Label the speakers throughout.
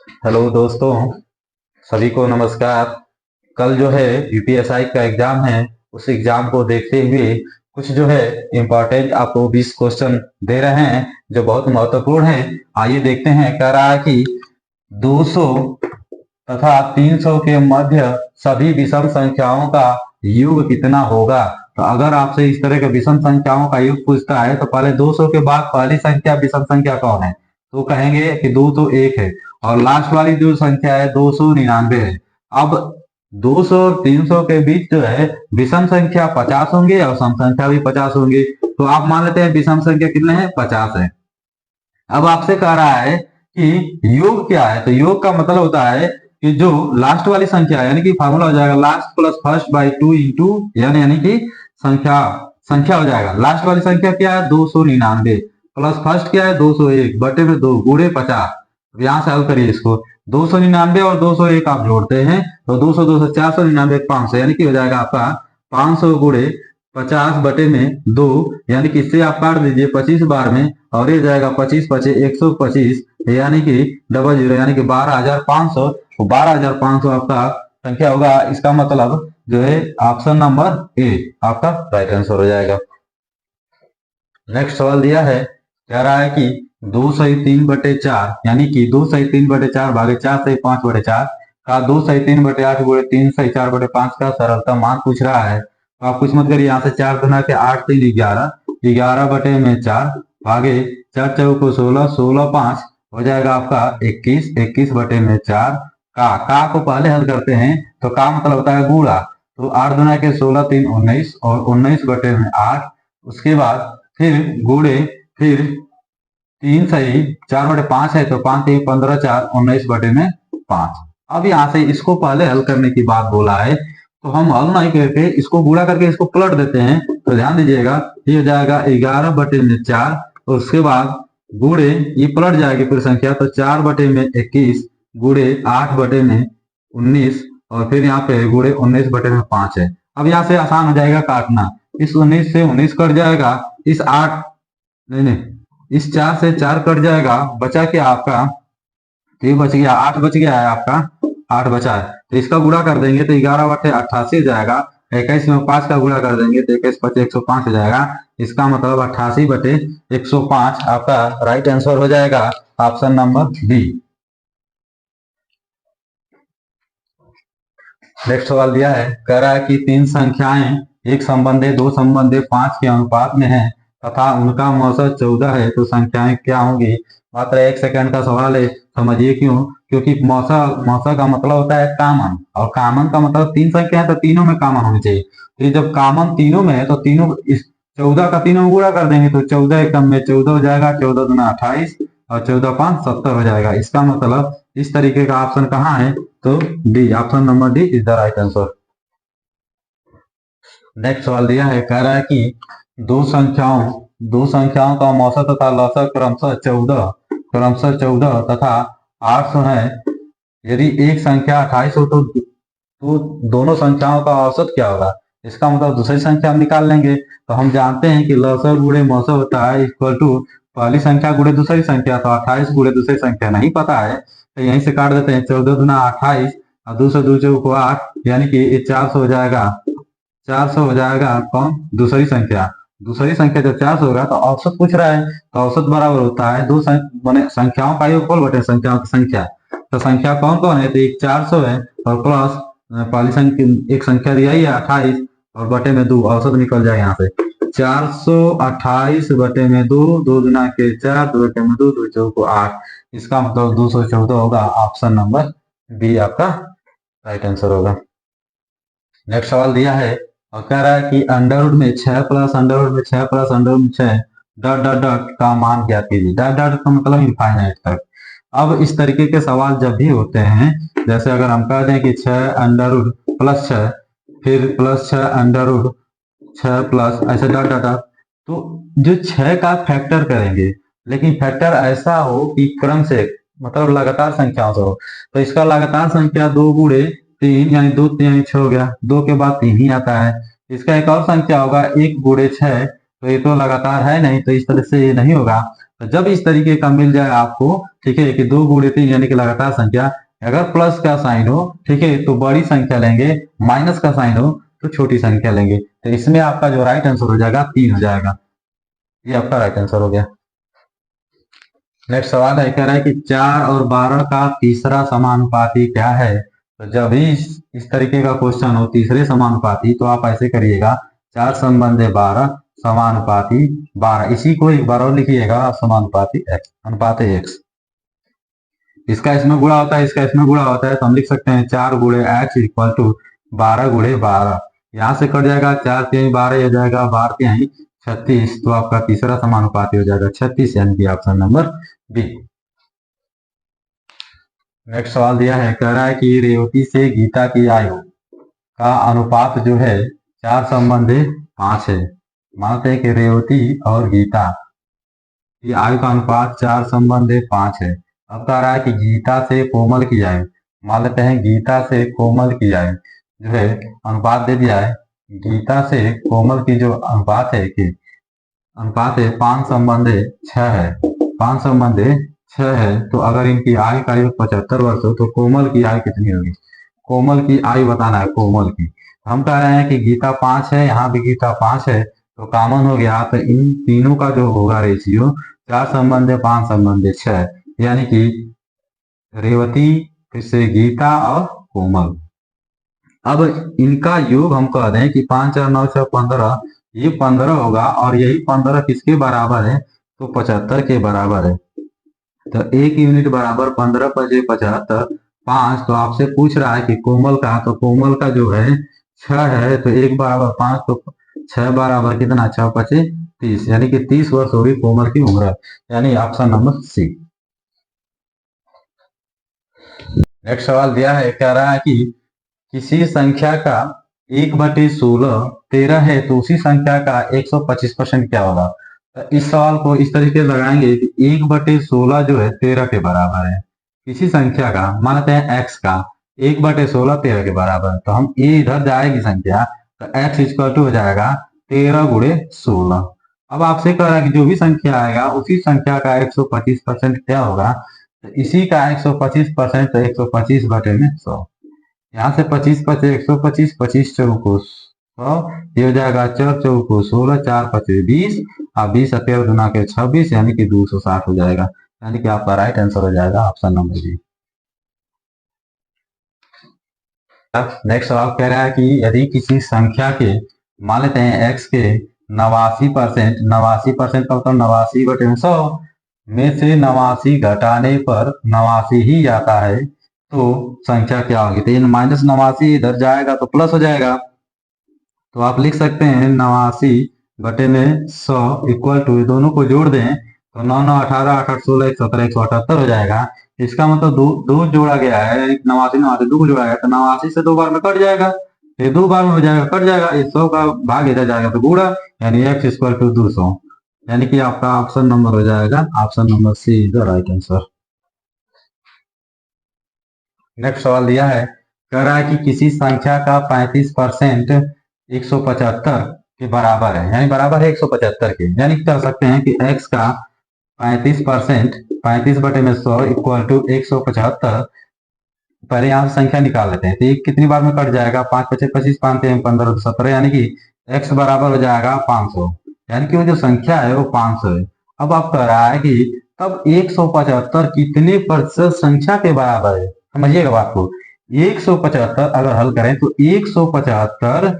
Speaker 1: Hello दोस्तों, सभी को नमस्कार। कल जो है यूपीएसआई का एग्जाम है, उस एग्जाम को देखते हुए कुछ जो है इम्पोर्टेंट आपको 20 क्वेश्चन दे रहे हैं जो बहुत महत्वपूर्ण है। आइए देखते हैं। कह रहा है कि 200 तथा 300 के मध्य सभी विषम संख्याओं का योग कितना होगा। तो अगर आपसे इस तरह के विषम संख्याओं का योग पूछता है तो पहले 200 के बाद पहली संख्या विषम संख्या कौन है, तो कहेंगे कि 2 तो 1 है, और लास्ट वाली जो संख्या है 299 है। अब 200 और 300 के बीच जो है विषम संख्या 50 होंगे और सम संख्या भी 50 होंगे। तो आप मान लेते हैं विषम संख्या कितने हैं, 50 है। अब आपसे कह रहा है कि योग क्या है, तो योग का मतलब होता है कि जो लास्ट वाली संख्या है, यानी कि फार्मूला हो जाएगा last plus first by 2 into यानी कि संख्या संख्या हो जाएगा। लास्ट वाली संख्या क्या है 299 प्लस फर्स्ट क्या है 201 बटे में 2 गुणे 50। यहां से हल करिए इसको। 299 और 201 आप जोड़ते हैं तो 200 200 499 500, यानी कि हो जाएगा आपका 500 गुणे 50 बटे में 2, यानी कि इससे आप काट दीजिए 25 बार में, और ये जाएगा 25 पचे 125, यानी कि डबल जीरो, यानी कि 12,500। 12,500 आपका संख्या होगा। इसका मतलब जो है ऑप्शन नंबर ए आपका राइट आंसर हो जाएगा। नेक्स्ट सवाल दिया है, कह रहा है कि 2/3/4 यानी कि 2/3/4 भागे 4/5/4 का 2/3/8 गुणे 3/4/5 का सरलता मान पूछ रहा है। तो आप कुछ मत करिए, यहाँ से 4 गुना के 8 3 11, 11 बटे में 4 भागे 4 चौको 16, 16 5 हो जाएगा आपका 21, 21 बटे में 4। का को पहले हल करते हैं तो का मतलब होता है गुणा। तो 8 दुना के 16 3 19 और 19 बटे में 8। उसके बाद फिर गुणे, फिर 3/4/5 है तो 5 3 15 4 19 बटे में 5। अब यहाँ से इसको पहले हल करने की बात बोला है, तो हम हल नहीं करके इसको गुणा करके इसको पलट देते हैं। तो ध्यान दीजिएगा, ये हो जाएगा 11 बटे में 4, और उसके बाद गुणे ये पलट जाएगी फिर संख्या, तो 4 बटे में 21 गुणे 8 बटे में 19, और फिर यहाँ पे गुणे 19 बटे में 5 है। अब यहाँ से आसान हो जाएगा काटना। इस 19 से 19 कट जाएगा, इस 8 नहीं नहीं इस 4 से 4 कट जाएगा, बचा क्या आपका, तो ये बच गया 8 बच गया है आपका, 8 बचा है। तो इसका गुणा कर देंगे तो 11 बटे 88 हो जाएगा। 21 में 5 का गुणा कर देंगे तो 21 बचे 105 हो जाएगा। इसका मतलब 88 बटे 105 आपका राइट आंसर हो जाएगा, ऑप्शन नंबर बी। नेक्स्ट सवाल दिया है, कह रहा है कि 3 संख्याएं एक संबंधे 2 संबंधे 5 के अनुपात में है तथा उनका औसत 14 है, तो संख्याएं क्या होंगी। मात्र 1 सेकंड का सवाल है, समझिए क्यों। क्योंकि मौसा मौसा का मतलब होता है कामन, और कामन का मतलब 3 संख्या है तो तीनों में कामन होनी चाहिए। तो जब कामन तीनों में है तो तीनों इस 14 का तीनों में गुणा कर देंगे तो 14 एकम में 14 हो जाएगा, 14 दूना 28 और 14 5 70 हो जाएगा। इसका मतलब इस तरीके का ऑप्शन कहाँ है, तो D, option number D is the right answer. Next सवाल दिया है, कह रहा है कि दो संख्याओं का औसत तथा लसक क्रमशः 14 तथा 800 है। यदि एक संख्या 28 हो तो दोनों संख्याओं का औसत क्या होगा। इसका मतलब दूसरी संख्या हम निकाल लेंगे। तो हम जानते हैं कि लसक गुणे मौसक होता है इक्वल टू पहली संख्या गुणे दूसरी संख्या। तो 28 गुणे दूसरी संख्या नहीं पता है तो यहीं से काट देते हैं। 14 दूना 28 और 200 दूसरे को 8, यानी कि ये 400 हो जाएगा। 400 हो जाएगा कौन, दूसरी संख्या। दूसरी संख्या जब 400 होगा तो औसत पूछ रहा है, तो औसत बराबर होता है दो संख्याओं का योगफल बटे संख्याओं की संख्या। तो संख्या कौन कौन है, तो एक 400 है और प्लस पहली संख्या एक संख्या दिया ही है 28 और बटे में 2, औसत निकल जाए यहाँ से 428 बटे में 2, 2 गुना के 4, 2 बटे में 2, 2 चौको 8। इसका मतलब 214 होगा, ऑप्शन नंबर बी आपका राइट आंसर होगा। नेक्स्ट सवाल दिया है और कह रहा है कि अंडर रूट में 6 प्लस अंडर रूट में 6 प्लस अंडर रूट में 6 डॉट डॉट डॉट का मान ज्ञात कीजिए। डॉट डॉट का मतलब इनफाइनाइट तक। अब इस तरीके के सवाल जब भी होते हैं, जैसे अगर हम कह दें कि 6 अंडर रूट प्लस 6 फिर प्लस 6 अंडर रूट 6 प्लस ऐसे डॉट डॉट डॉट, तो जो 6 का फैक्टर करेंगे, लेकिन फैक्टर ऐसा हो कि क्रम से मतलब लगातार संख्याओं से हो। तो इसका लगातार संख्या 2 गुणे 3 यानी 2 3 6 हो गया, 2 के बाद 3 ही आता है। इसका एक और संख्या होगा 1 गुणे 6, तो ये तो लगातार है नहीं तो इस तरह से ये नहीं होगा। तो जब इस तरीके का मिल जाए आपको, ठीक है, कि 2 गुणे 3 यानी कि लगातार संख्या, अगर प्लस का साइन हो, ठीक है, तो बड़ी संख्या लेंगे, माइनस का साइन हो तो छोटी संख्या लेंगे। तो इसमें आपका जो राइट आंसर हो जाएगा 3 हो जाएगा। ये आपका राइट आंसर हो गया। नेक्स्ट सवाल है, कह रहा है कि 4 और 12 का तीसरा समानुपाती क्या है। तो जब भी इस तरीके का क्वेश्चन हो तीसरे समानुपाती, तो आप ऐसे करिएगा, 4 संबंध 12 समानुपाती 12, इसी को एक बार और लिखिएगा, समानुपाती x, अनुपात x। इसका इसमें गुणा होता है, इसका इसमें गुणा होता है, तो हम लिख सकते हैं 4 गुणे x इक्वल टू 12 गुणे 12। यहाँ से कट जाएगा, 4 3 12 हो जाएगा, 12 3 36, तो आपका तीसरा समानुपाती हो जाएगा 36, यानी कि ऑप्शन नंबर बी। नेक्स्ट सवाल दिया है, कह रहा है कि रेवती से गीता की आयु का अनुपात जो है 4 संबंध 5 है। मानते हैं कि रेवती और गीता की आयु का अनुपात 4 संबंध 5 है। अब कह रहा है कि गीता से कोमल की आयु, मान लेते हैं गीता से कोमल की आयु जो है, अनुपात दे दिया है, गीता से कोमल की जो अनुपात है कि अनुपात है 5 संबंध 6 है, 5 संबंध 6 है। तो अगर इनकी आयु का 75 वर्ष हो तो कोमल की आयु कितनी होगी, कोमल की आयु बताना है कोमल की। हम कह रहे हैं कि गीता 5 है, यहाँ भी गीता 5 है, तो कॉमन हो गया, तो इन तीनों का जो होगा रेशियो 4 संबंध 5 संबंध 6, यानी कि रेवती, फिर से गीता और कोमल। अब इनका योग हम कह दें कि 5 4 9 6 15, ये 15 होगा, और यही 15 किसके बराबर है, तो 75 के बराबर है। तो 1 यूनिट बराबर 15 5 75 5। तो आपसे पूछ रहा है कि कोमल का, तो कोमल का जो है 6 है, तो 1 बराबर 5, तो 6 बराबर कितना, 6 5 30, यानी कि 30 वर्ष होगी कोमल की उम्र, यानी ऑप्शन नंबर सी। नेक्स्ट सवाल दिया है, कह रहा है कि किसी संख्या का 1/16 13 है, तो उसी संख्या का 125% क्या होगा। तो इस सवाल को इस तरीके से लगाएंगे कि 1/16 जो है 13 के बराबर है, किसी संख्या का, मानते हैं x का 1/16 13 के बराबर है, तो हम ये इधर जाएगी संख्या, तो x इक्वल टू हो जाएगा 13 गुणे 16। अब आपसे कह रहा है कि जो भी संख्या आएगा उसी संख्या का 125% क्या होगा, तो इसी का 125%, तो 125 बटे में 100, यहाँ से 25 पचे 125, 25 चौको 100, ये हो जाएगा 4 चौको 16, 4 पचे 20, और 20 13 गुना के 26, यानी कि 260 हो जाएगा, यानी कि आपका राइट आंसर हो जाएगा ऑप्शन नंबर बी। नेक्स्ट सवाल कह रहा है कि यदि किसी संख्या के, मान लेते हैं x के 89%, 89% का मतलब 89/100 में से 89 घटाने पर 89 ही आता है, तो संख्या क्या होगी। तो ये माइनस 89 इधर जाएगा तो प्लस हो जाएगा, तो आप लिख सकते हैं 89/100 इक्वल टू, दोनों को जोड़ दें तो 9 9 18 18 16 117 178 हो जाएगा। इसका मतलब दो जोड़ा गया है, 89 89 2 को जोड़ा गया, तो 89 से 2 बार में कट जाएगा, ये 2 बार में हो जाएगा, कट जाएगा, इस 100 का भाग इधर जाएगा तो गुणा, यानी x इक्वल टू 200, यानी कि आपका ऑप्शन नंबर हो जाएगा option number C is the right answer. Next सवाल दिया है, कह रहा है कि किसी संख्या का 35% 175 के बराबर है, यानी बराबर है 175 के, यानी कह सकते हैं कि x का 35% 35/100 इक्वल टू 175। पहले यहाँ से संख्या निकाल लेते हैं, तो ये कितनी बार में कट जाएगा, 5 5 25 5 3 15 17, यानी कि x बराबर हो जाएगा 500, यानी कि वो जो संख्या है वो 500 है। अब आप कह रहा है कि तब 175 कितने प्रतिशत संख्या के बराबर है, समझिएगा बात को। 175 अगर हल करें तो 175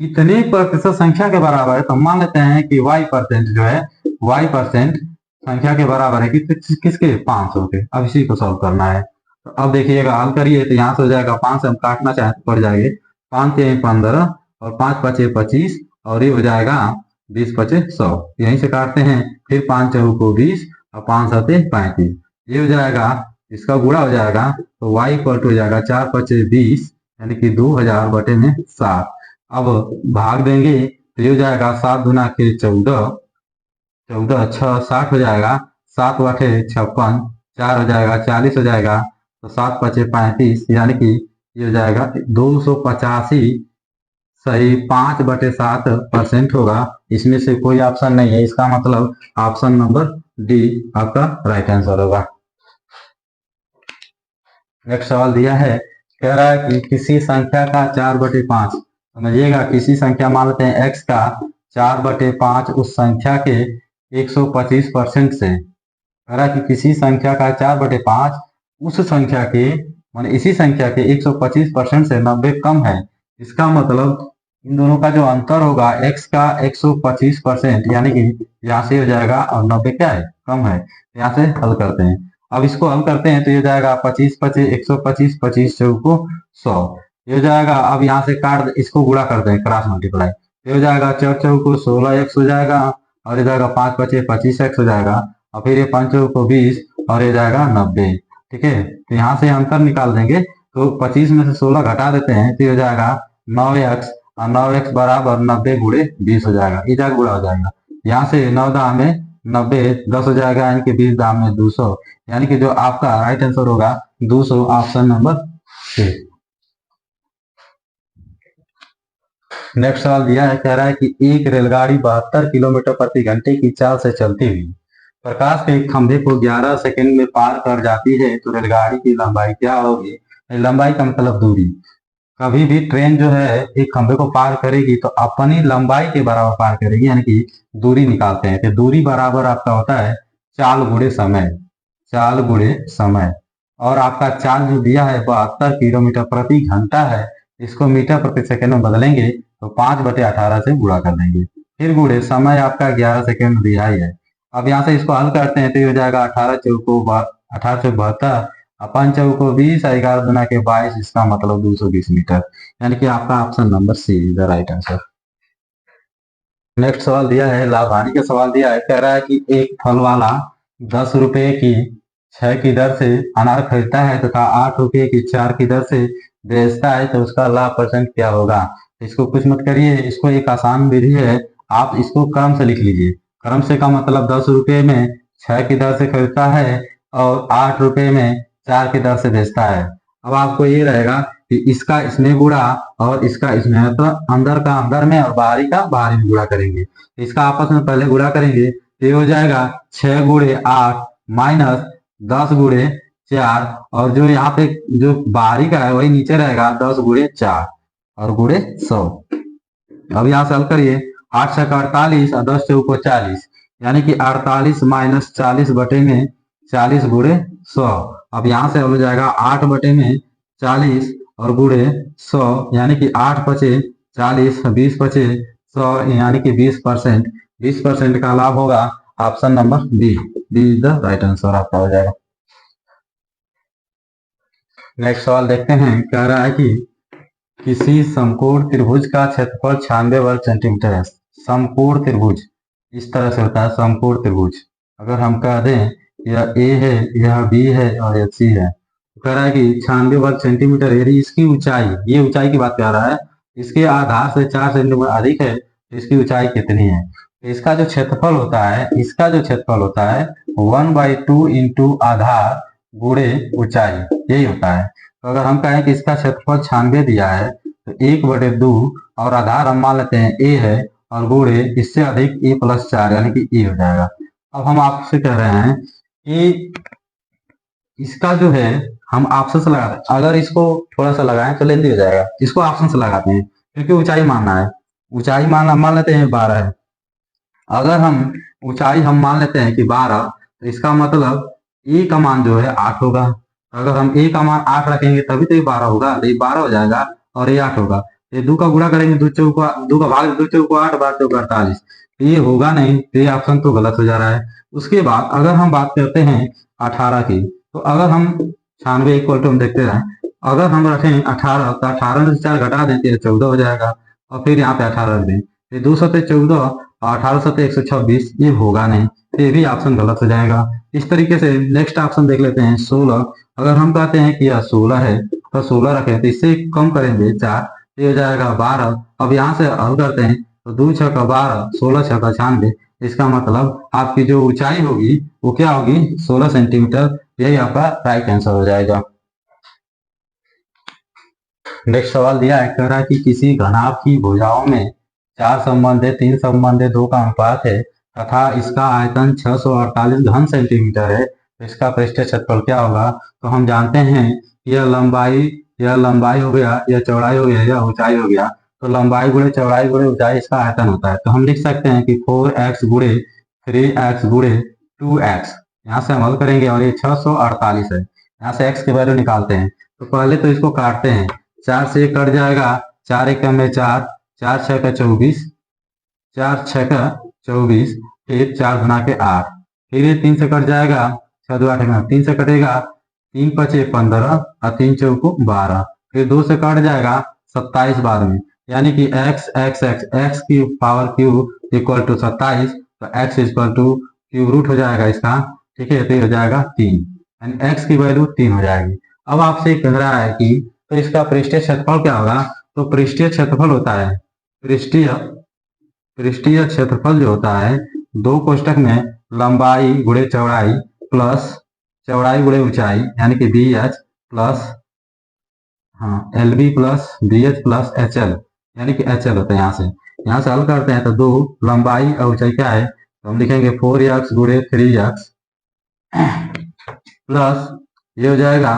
Speaker 1: कितने प्रतिशत संख्या के बराबर है, तो हम मान लेते हैं कि y% जो है, y% संख्या के बराबर है किसके, 500 के। अब इसी को सॉल्व करना है, तो अब देखिएगा हल करिए, तो यहाँ से हो जाएगा 5 से हम काटना चाहें तो पड़ जाएंगे, 5 3 15 और 5 5 25, और ये हो जाएगा 20 5 100, यहीं से काटते हैं, फिर 5 4 को 20 और 5 7 35, ये हो जाएगा, इसका गुणा हो जाएगा, तो y इक्वल टू हो जाएगा 4 5 20, यानी कि 2000/7। अब भाग देंगे तो ये हो जाएगा 7 गुना के 14 14 6 60 हो जाएगा, 7 8 56, 4 हो जाएगा 40 हो जाएगा, तो 7 5 35, यानी कि ये हो जाएगा 285 सही 5/7% होगा। इसमें से कोई ऑप्शन नहीं है, इसका मतलब ऑप्शन नंबर डी आपका राइट आंसर होगा। नेक्स्ट सवाल दिया है, कह रहा है कि किसी संख्या का 4/5, समझिएगा, किसी संख्या मान लेते हैं x का 4/5 उस संख्या के 125% से, कह रहा है कि किसी संख्या का 4/5 उस संख्या के मान इसी संख्या के 125% से 90 कम है। इसका मतलब इन दोनों का जो अंतर होगा x का 125%, यानी कि यहाँ से हो जाएगा और 90 क्या है, कम है। यहाँ से हल करते हैं। अब इसको हल करते हैं तो ये हो जाएगा 25 25 125 25 चौको 100, ये हो जाएगा। अब यहाँ से काट इसको गुणा करते हैं, क्रॉस मल्टीप्लाई, ये हो जाएगा 4 चौको 16x हो जाएगा, और ये जाएगा 5 25 25x हो जाएगा, और फिर ये 5 चौको 20 और ये जाएगा 90। ठीक है, तो यहाँ से अंतर निकाल देंगे, तो 25 में से 16 घटा देते हैं तो ये हो जाएगा 9x, और 9x बराबर 90 गुणे 20 हो जाएगा, ये जाएगा गुणा हो जाएगा। यहाँ से 9 दाम में 90 10 हो जाएगा, यानी कि 20 दाम में 200, यानी कि जो आपका राइट आंसर होगा 200, ऑप्शन नंबर सी। नेक्स्ट सवाल दिया है, कह रहा है कि एक रेलगाड़ी 72 किलोमीटर प्रति घंटे की चाल से चलती हुई प्रकाश के एक खंभे को 11 सेकंड में पार कर जाती है, तो रेलगाड़ी की लंबाई क्या होगी। लंबाई का मतलब दूरी। कभी भी ट्रेन जो है एक खंभे को पार करेगी तो अपनी लंबाई के बराबर पार करेगी, यानी कि दूरी निकालते हैं, तो दूरी बराबर आपका होता है चाल गुणे समय, चाल गुणे समय। और आपका चाल जो दिया है 72 किलोमीटर प्रति घंटा है, इसको मीटर प्रति सेकंड में बदलेंगे तो 5/18 से गुणा कर देंगे, फिर गुणे समय आपका 11 सेकंड दिया ही है। अब यहाँ से इसको हल करते हैं तो ये हो जाएगा 18 चौको 72, 5 चौको 20, 11 दुना के 22, इसका मतलब 220 मीटर, यानी कि आपका option number C is the right answer. Next सवाल दिया है, लाभानी का सवाल दिया है, कह रहा है कि एक फल वाला 10 रुपए की 6 की दर से अनार खरीदता है तथा 8 रुपए की 4 की दर से बेचता है, तो उसका लाभ परसेंट क्या होगा। इसको कुछ मत करिए, इसको एक आसान विधि है, आप इसको क्रम से लिख लीजिए। क्रम से का मतलब 10 रुपए में 6 की दर से खरीदता है और 8 रुपए में 4 की दर से बेचता है। अब आपको ये रहेगा कि इसका इसमें गुणा और इसका इसमें, तो अंदर का अंदर में और बाहरी का बाहरी में गुणा करेंगे। इसका आपस में पहले गुणा करेंगे तो ये हो जाएगा 6 गुणे 8 माइनस 10 गुणे 4, और जो यहाँ पे जो बाहरी का है वही नीचे रहेगा 10 गुणे 4 और गुणे 100। अब यहाँ से हल करिए, 8 छक 48 और 10 चौको 40, यानी कि 48 माइनस 40 बटे में 40 गुणे 100। अब यहाँ से हो जाएगा 8 बटे में 40 और गुणे 100, यानी कि 8 पचे 40, 20 पचे 100, यानी कि 20%। 20% का लाभ होगा option number B, B is the right answer आपका हो जाएगा। नेक्स्ट सवाल देखते हैं, कह रहा है कि किसी समकोण त्रिभुज का क्षेत्रफल 96 वर्ग सेंटीमीटर है। समकोण त्रिभुज इस तरह से होता है, समकोण त्रिभुज। अगर हम कह दें यह ए है, यह बी है और यह सी है, तो कह रहा है कि 96 वर्ग सेंटीमीटर, यदि इसकी ऊंचाई, ये ऊंचाई की बात कर रहा है, इसके आधार से 4 सेंटीमीटर अधिक है, तो इसकी ऊंचाई कितनी है। तो इसका जो क्षेत्रफल होता है, इसका जो क्षेत्रफल होता है 1/2 इंटू आधार गुणे ऊंचाई, यही होता है। तो अगर हम कहें कि इसका क्षेत्रफल 96 दिया है, तो 1/2 और आधार हम मान लेते हैं ए है, और गुणे इससे अधिक ए प्लस 4, यानी कि ए हो जाएगा। अब हम आपसे कह रहे हैं कि इसका जो है हम ऑप्शन से लगाते हैं, अगर इसको थोड़ा सा लगाएं तो लेंदी हो जाएगा, इसको ऑप्शन से लगाते हैं क्योंकि ऊंचाई मानना है। ऊंचाई मान लेते हैं 12 है। अगर हम ऊंचाई हम मान लेते हैं कि 12, तो इसका मतलब ए का मान जो है 8 होगा। अगर हम ए का मान 8 रखेंगे तभी तो ये 12 होगा, तो ये 12 हो जाएगा और ये 8 होगा। ये 2 का गुणा करेंगे, 2 चौका 2 का भाग 2 चौको 8, 12 चौका 48, ये होगा नहीं, तो ये ऑप्शन तो गलत हो जा रहा है। उसके बाद अगर हम बात करते हैं 18 की, तो अगर हम 96 इक्वल टू हम देखते हैं, अगर हम रखें 18, तो 18 में से 4 घटा दें तो 14 हो जाएगा, और फिर यहाँ पे 18 रख दें, ये 2 सत्ते 14 और 18 सत्ते 126, ये होगा नहीं, तो ये भी ऑप्शन गलत हो जाएगा। इस तरीके से नेक्स्ट ऑप्शन देख लेते हैं 16। अगर हम कहते हैं कि यह 16 है तो 16 रखें, तो इससे कम करेंगे 4, ये हो जाएगा 12। अब यहाँ से हल करते हैं तो 2 6 का 12, 16 6 का 96, इसका मतलब आपकी जो ऊंचाई होगी वो क्या होगी 16 सेंटीमीटर, यही आपका राइट आंसर हो जाएगा। नेक्स्ट सवाल दिया है, कह रहा है कि किसी घनाभ की भुजाओं में 4 संबंध है, 3 संबंध है, 2 का अनुपात है, तथा इसका आयतन 648 घन सेंटीमीटर है, तो इसका पृष्ठीय क्षेत्रफल क्या होगा? तो हम जानते हैं यह लंबाई हो गया, यह चौड़ाई हो गया, यह ऊंचाई हो गया। तो लंबाई गुणे चौड़ाई गुणे ऊंचाई इसका आयतन होता है। तो हम लिख सकते हैं कि 4x गुणे 3x गुणे 2x। यहाँ से हम हल करेंगे और ये 648 है। यहाँ से x की वैल्यू निकालते हैं। तो पहले तो इसको काटते हैं, 4 से कट जाएगा, 4 एक में 4, 4 6 का 24, 4 6 का 24, फिर 4 गुना के 8, फिर ये 3 से कट जाएगा, 6 2 8 में 3 से कटेगा, 3 पचे 15 और 3 चौको 12, फिर 2 से कट जाएगा 27 बाद में, यानी कि x की पावर क्यूब इक्वल टू 27। तो x equal to cube root हो जाएगा इसका, ठीक है, तो ये हो जाएगा 3, यानी x की वैल्यू 3 हो जाएगी। अब आपसे कह रहा है कि तो इसका पृष्ठीय क्षेत्रफल क्या होगा? तो पृष्ठीय क्षेत्रफल होता है पृष्ठीय क्षेत्रफल जो होता है, दो कोष्टक में लंबाई गुणे चौड़ाई प्लस चौड़ाई गुणे ऊंचाई, यानी कि B H plus L B plus B H plus H L, यानी कि एच एल होता है। यहाँ से हल करते हैं तो दो लंबाई और ऊंचाई क्या है, तो हम लिखेंगे 4x गुणे 3x प्लस ये हो जाएगा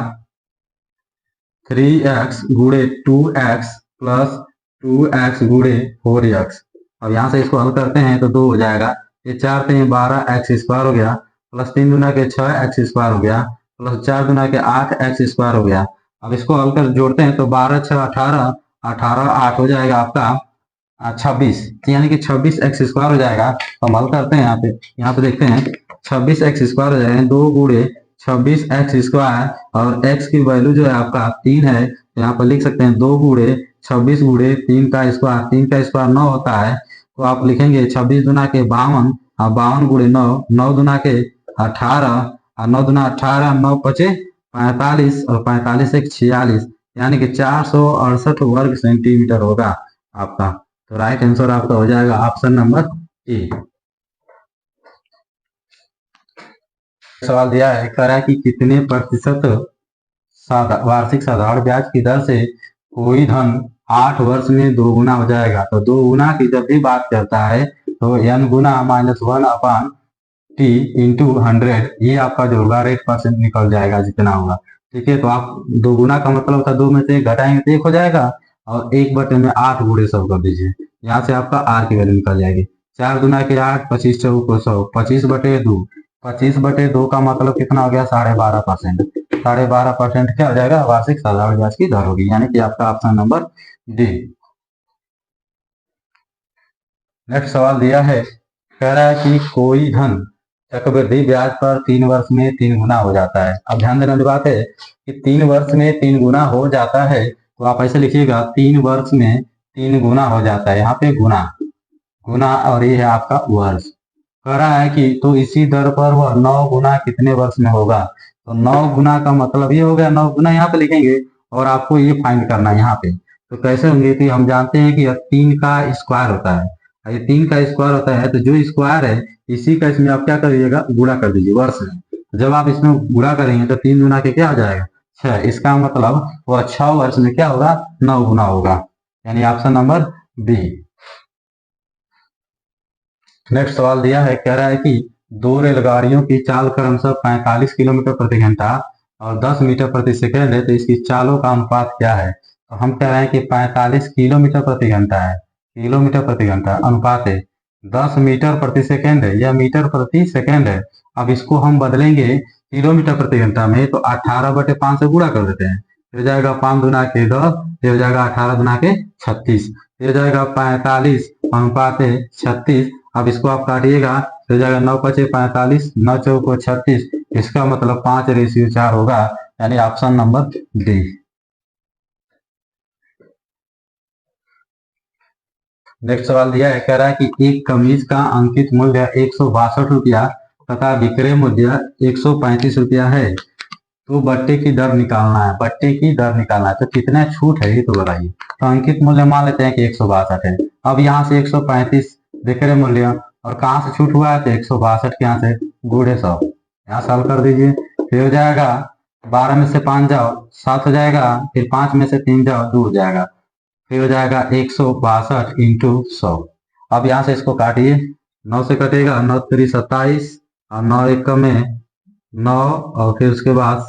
Speaker 1: 3x गुणे 2x प्लस 2x गुणे 4x। अब यहाँ से इसको हल करते हैं तो 2 हो जाएगा, ये 4 3 12 एक्स स्क्वायर हो गया, प्लस 3 दुना के 6 एक्स स्क्वायर हो गया, प्लस 4 दुना के 8 एक्स स्क्वायर हो गया। अब इसको हल कर जोड़ते हैं तो 12 6 18, 18 8 हो जाएगा आपका 26, यानी कि 26 एक्स स्क्वायर हो जाएगा। तो हम हल करते हैं, यहाँ पे देखते हैं 26 एक्स स्क्वायर हो जाएगा, 2 गुणे 26 एक्स स्क्वायर, और एक्स की वैल्यू जो है आपका 3 है, यहाँ पर लिख सकते हैं 2 गुणे 26 गुणे 3 का स्क्वायर, 3 का स्क्वायर 9 होता है, तो आप लिखेंगे 26 दुना के 52 और 52 गुणे 9, 9 दुना के 18 और 9 दुना 18, 9 पचे 45 और 45 एक 46, यानी कि 468 वर्ग सेंटीमीटर होगा आपका। तो राइट आंसर आपका हो जाएगा ऑप्शन नंबर ए। सवाल दिया है, कह रहा है कि कितने प्रतिशत वार्षिक साधारण ब्याज की दर से कोई धन 8 वर्ष में 2 गुना हो जाएगा। तो 2 गुना की जब भी बात करता है तो n गुना -1 अपान टी इंटू 100, ये आपका जो होगा रेट परसेंट निकल जाएगा जितना होगा, ठीक है। तो आप 2 गुना का मतलब होता है 2 में से 1 घटाएंगे तो 1 हो जाएगा, और 1 बटे में 8 गुणे 100 कर दीजिए, यहाँ से आपका आर की वैल्यू निकल जाएगी। 4 दुना के 8, 25 चौको 100, 25 बटे 2, 25 बटे 2 का मतलब कितना हो गया? 12.5%। 12.5% क्या हो जाएगा? वार्षिक साधारण ब्याज की दर होगी, यानी कि आपका ऑप्शन नंबर डी। नेक्स्ट सवाल दिया है, कह रहा है कि कोई धन चक्रवृद्धि ब्याज पर 3 वर्ष में 3 गुना हो जाता है। अब ध्यान देने वाली बात है कि 3 वर्ष में 3 गुना हो जाता है, तो आप ऐसे लिखिएगा 3 वर्ष में 3 गुना हो जाता है, यहाँ पे गुना गुना, और ये है आपका वर्ष। कह रहा है कि तो इसी दर पर वह 9 गुना कितने वर्ष में होगा? तो 9 गुना का मतलब ये हो गया, 9 गुना यहाँ पे लिखेंगे और आपको ये फाइंड करना है यहाँ पे। तो कैसे होंगे कि हम जानते हैं कि 3 का स्क्वायर होता है, ये 3 का स्क्वायर होता है, तो जो स्क्वायर है इसी का इसमें आप क्या करिएगा? गुणा कर दीजिए वर्ष में। जब आप इसमें गुणा करेंगे तो 3 गुना के क्या हो जाएगा? 6। इसका मतलब वह 6 वर्ष में क्या होगा? 9 गुना होगा, यानी ऑप्शन नंबर बी। नेक्स्ट सवाल दिया है, कह रहा है कि 2 रेलगाड़ियों की चाल क्रमशः 45 किलोमीटर प्रति घंटा और 10 मीटर प्रति सेकेंड है, तो इसकी चालों का अनुपात क्या है? तो हम कह रहे हैं कि 45 किलोमीटर प्रति घंटा है, किलोमीटर प्रति घंटा, अनुपात है 10 मीटर प्रति सेकेंड है, यह मीटर प्रति सेकेंड है। अब इसको हम बदलेंगे किलोमीटर प्रति घंटा में, तो 18/5 से गुणा कर देते हैं, हो जाएगा 5 दुना के 10, ये हो जाएगा 18 दुना के 36, ये हो जाएगा 45 अनुपात 36। अब इसको आप काटिएगा तो हो जाएगा 9 पचे 45, 9 चौको 36, इसका मतलब 5:4 होगा, यानी ऑप्शन नंबर डी। नेक्स्ट सवाल दिया है, कह रहा है कि एक कमीज का अंकित मूल्य 162 रुपया तथा विक्रय मूल्य 135 रुपया है, तो बट्टे की दर निकालना है, बट्टे की दर निकालना है, तो कितना छूट है ये तो बताइए। तो अंकित मूल्य मान लेते हैं कि 162 है, अब यहाँ से 135 विक्रय मूल्य, और कहाँ से छूट हुआ है? तो 162 के यहाँ से गुणे 100, यहाँ सॉल्व कर दीजिए, फिर हो जाएगा 12 में से 5 जाओ 7 हो जाएगा, फिर 5 में से 3 जाओ 2 हो जाएगा, फिर हो जाएगा 162 इंटू 100। अब यहाँ से इसको काटिए, 9 से कटेगा, 9 3 27 और 9 1 में 9 और फिर उसके बाद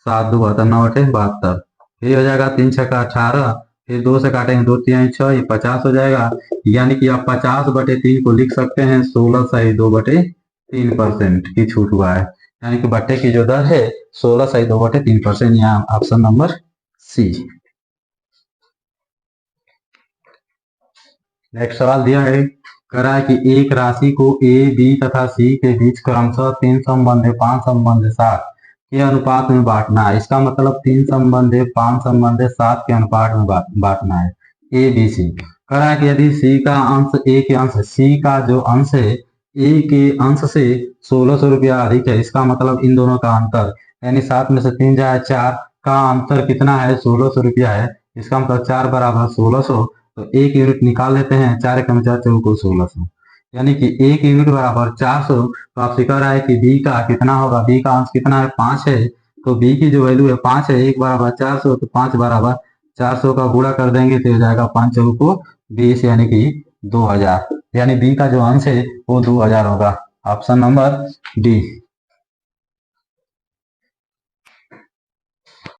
Speaker 1: 7 2 72, 9 8 72, फिर हो जाएगा 3 6 18, फिर 2 से काटेंगे 2 3 6, ये 50 हो जाएगा। यानी कि आप 50/3 को लिख सकते हैं 16/2/3% की छूट हुआ है। यानी कि बट्टे की जो दर है 16/2/3%, यहाँ ऑप्शन नंबर सी। नेक्स्ट सवाल दिया है, करा है कि एक राशि को ए बी तथा सी के बीच क्रमशः 3/5/7 के अनुपात में बांटना है। इसका मतलब 3/5/7 के अनुपात में बांटना है ए बी सी। करा है कि यदि सी का अंश ए के अंश, सी का जो अंश है ए के अंश से 1600 रुपया अधिक है। इसका मतलब इन दोनों का अंतर, यानी 7 में से 3 जाए 4 का अंतर कितना है, 1600 रुपया है। इसका मतलब 4 बराबर 1600, तो 1 यूनिट निकाल लेते हैं, 4 × 4 = 1600, यानी कि 1 यूनिट बराबर 400। तो आपसे कह रहा है कि बी का कितना होगा, बी का अंश कितना है, 5 है। तो बी की जो वैल्यू है 5 है, 1 बराबर 400, तो 5 बराबर 400 का गुणा कर देंगे तो हो जाएगा 5 × 20, यानी कि 2000। यानी बी का जो अंश है वो 2000 होगा। Option number D.